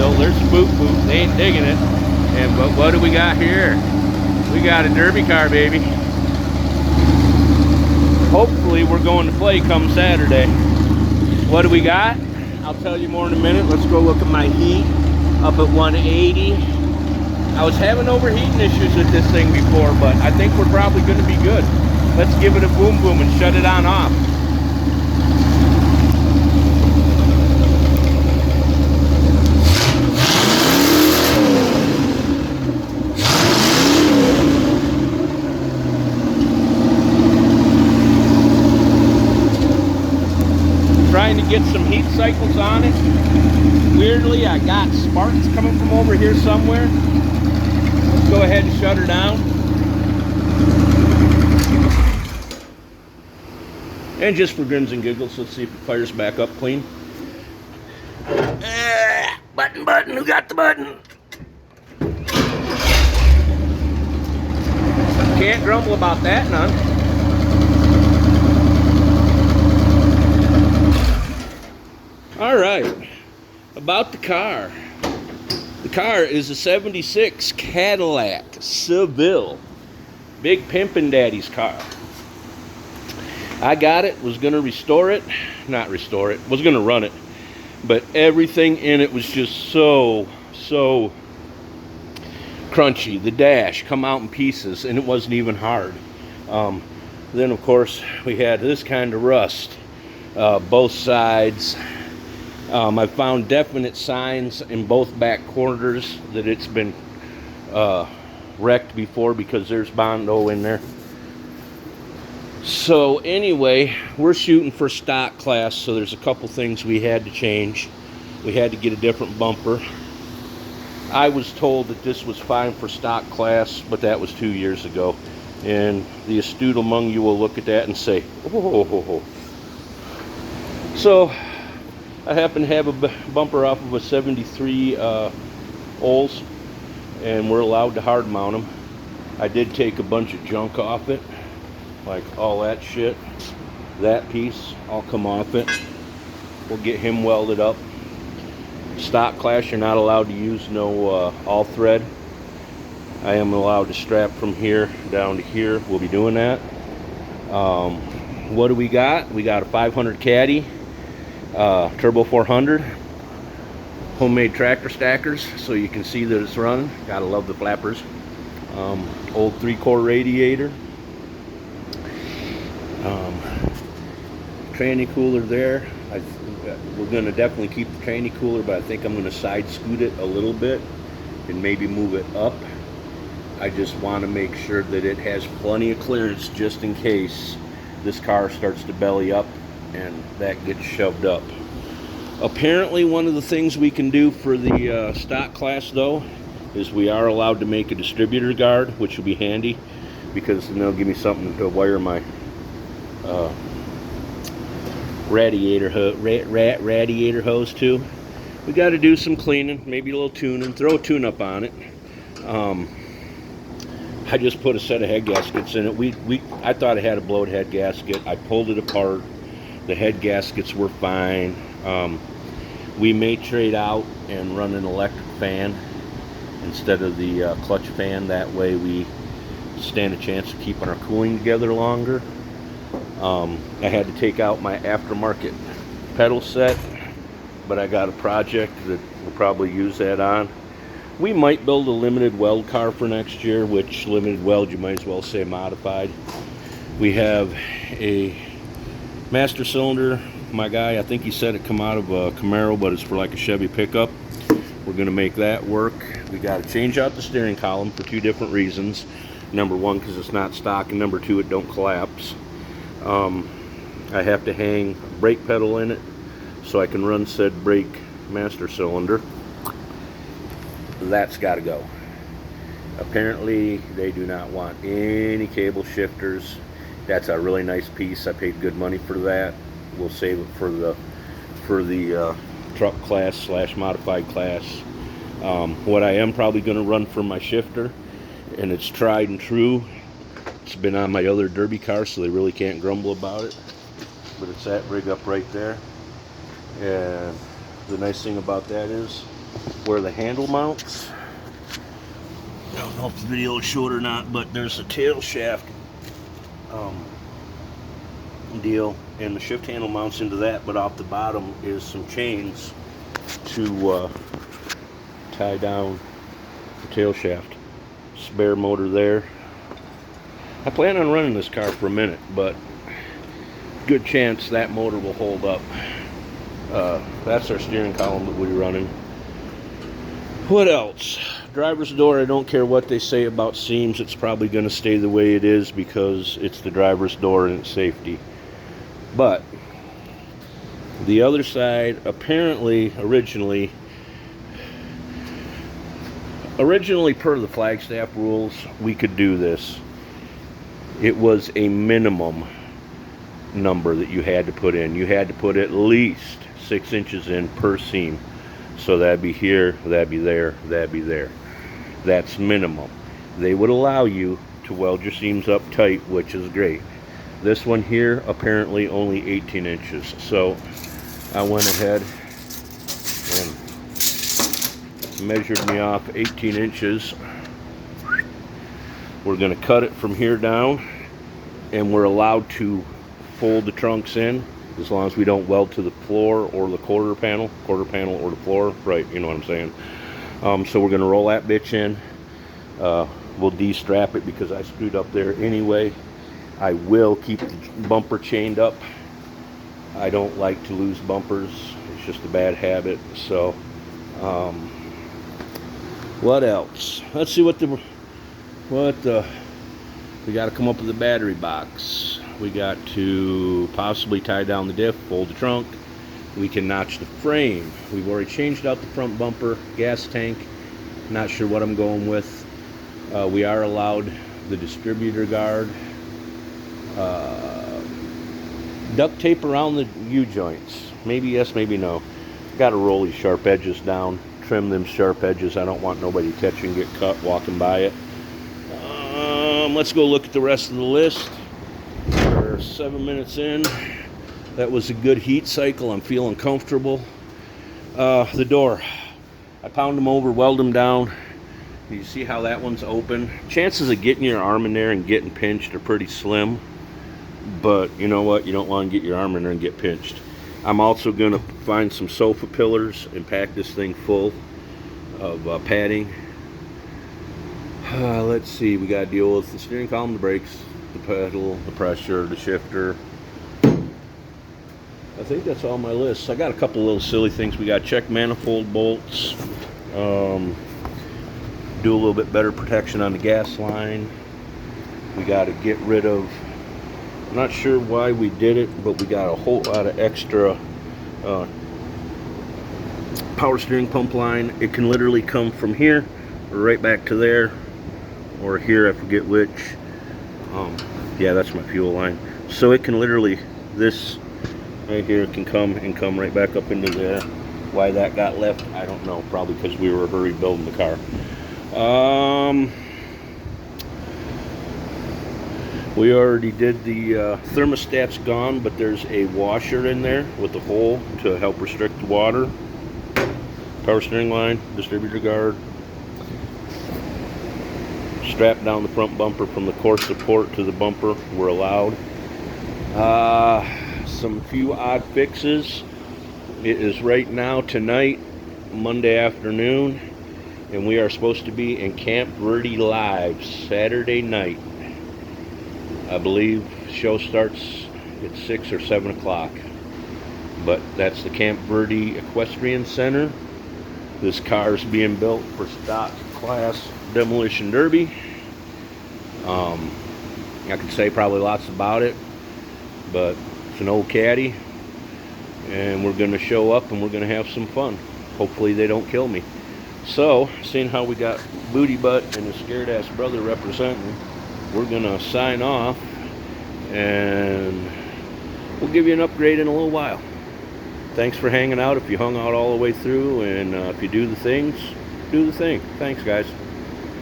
still. There's Boop Boop. They ain't digging it. And but what do we got here? We got a derby car, baby. Hopefully we're going to play come Saturday. What do we got? I'll tell you more in a minute. Let's go look at my heat up at 180. I was having overheating issues with this thing before, but I think we're probably going to be good. Let's give it a boom boom and shut it on off. Trying to get some heat cycles on it. Weirdly, I got sparks coming from over here somewhere. Let's go ahead and shut her down. And just for grins and giggles, let's see if it fires back up clean. Button, who got the button? Can't grumble about that, none. All right, about the car. The car is a 76 Cadillac Seville. Big pimpin' daddy's car. I got it, was gonna restore it. Not restore it, was gonna run it. But everything in it was just so crunchy. The dash come out in pieces and it wasn't even hard. Then of course we had this kind of rust, both sides. I found definite signs in both back corners that it's been wrecked before because there's Bondo in there. So anyway, we're shooting for stock class, so there's a couple things we had to change. We had to get a different bumper. I was told that this was fine for stock class, but that was 2 years ago. And the astute among you will look at that and say, oh. So I happen to have a bumper off of a 73 Olds, and we're allowed to hard mount them. I did take a bunch of junk off it, like all that shit. That piece, I'll come off it. We'll get him welded up. Stock class, you're not allowed to use no all thread. I am allowed to strap from here down to here. We'll be doing that. What do we got? We got a 500 Caddy. Turbo 400, homemade tractor stackers, so you can see that it's running. Gotta love the flappers. Old 3-core radiator. Tranny cooler there. We're gonna definitely keep the tranny cooler, but I think I'm gonna side scoot it a little bit and maybe move it up. I just want to make sure that it has plenty of clearance just in case this car starts to belly up and that gets shoved up. Apparently one of the things we can do for the stock class though is we are allowed to make a distributor guard, which will be handy because then they'll give me something to wire my radiator hose to. We got to do some cleaning, maybe a little tuning, throw a tune-up on it. I just put a set of head gaskets in it. I thought it had a blowed head gasket. I pulled it apart. The head gaskets were fine. We may trade out and run an electric fan instead of the clutch fan. That way we stand a chance of keeping our cooling together longer. I had to take out my aftermarket pedal set, but I got a project that we'll probably use that on. We might build a limited weld car for next year, which limited weld you might as well say modified. We have a master cylinder. My guy, I think he said it come out of a Camaro, but it's for like a Chevy pickup. We're gonna make that work. We got to change out the steering column for 2 different reasons. Number 1, because it's not stock, and number 2, it don't collapse. I have to hang a brake pedal in it so I can run said brake master cylinder. That's got to go. Apparently they do not want any cable shifters. That's a really nice piece. I paid good money for that. We'll save it for the truck class / modified class. What I am probably going to run for my shifter, and it's tried and true. It's been on my other derby car, so they really can't grumble about it. But it's that rig up right there. And the nice thing about that is where the handle mounts. I don't know if the video will show it or not, but there's a tail shaft deal, and the shift handle mounts into that, but off the bottom is some chains to tie down the tail shaft. Spare motor there. I plan on running this car for a minute, but good chance that motor will hold up. That's our steering column that we're running. What else? Driver's door, I don't care what they say about seams, it's probably going to stay the way it is because it's the driver's door and it's safety. But the other side, apparently, originally per the Flagstaff rules, we could do this. It was a minimum number that you had to put in. You had to put at least 6 inches in per seam. So that'd be here, that'd be there, that'd be there. That's minimum. They would allow you to weld your seams up tight, which is great. This one here, apparently only 18 inches. So I went ahead and measured me off 18 inches. We're going to cut it from here down, and we're allowed to fold the trunks in as long as we don't weld to the floor or the quarter panel or the floor, right, you know what I'm saying. So we're going to roll that bitch in. We'll de-strap it because I screwed up there anyway. I will keep the bumper chained up. I don't like to lose bumpers. It's just a bad habit. So what else? Let's see what we got to come up with a battery box. We got to possibly tie down the diff, fold the trunk. We can notch the frame. We've already changed out the front bumper, gas tank. Not sure what I'm going with. We are allowed the distributor guard. Duct tape around the U-joints. Maybe yes, maybe no. Got to roll these sharp edges down. Trim them sharp edges. I don't want nobody catching, get cut walking by it. Let's go look at the rest of the list. We're 7 minutes in. That was a good heat cycle. I'm feeling comfortable. The door, I pound them over, weld them down. You see how that one's open? Chances of getting your arm in there and getting pinched are pretty slim, but you know what? You don't want to get your arm in there and get pinched. I'm also going to find some sofa pillars and pack this thing full of padding. Let's see, we got to deal with the steering column, the brakes, the pedal, the pressure, the shifter. I think that's all my list. I got a couple little silly things. We got to check manifold bolts, do a little bit better protection on the gas line. We got to get rid of, I'm not sure why we did it, but we got a whole lot of extra power steering pump line. It can literally come from here right back to there, or here, I forget which. Yeah, that's my fuel line. So it can literally, this right here can come right back up into there. Why that got left, I don't know. Probably because we were in a hurry building the car. We already did the thermostat's gone, but there's a washer in there with a hole to help restrict the water. Power steering line, distributor guard. Strap down the front bumper from the core support to the bumper. We're allowed. Some few odd fixes. It is right now tonight, Monday afternoon, and we are supposed to be in Camp Vertie live Saturday night. I believe the show starts at 6 or 7 o'clock. But that's the Camp Vertie Equestrian Center. This car is being built for stock class demolition derby. I could say probably lots about it, but it's an old Caddy, and we're going to show up and we're going to have some fun. Hopefully they don't kill me. So, seeing how we got Booty Butt and his scared ass brother representing, we're going to sign off, and we'll give you an upgrade in a little while. Thanks for hanging out if you hung out all the way through, and if you do the things, do the thing. Thanks, guys.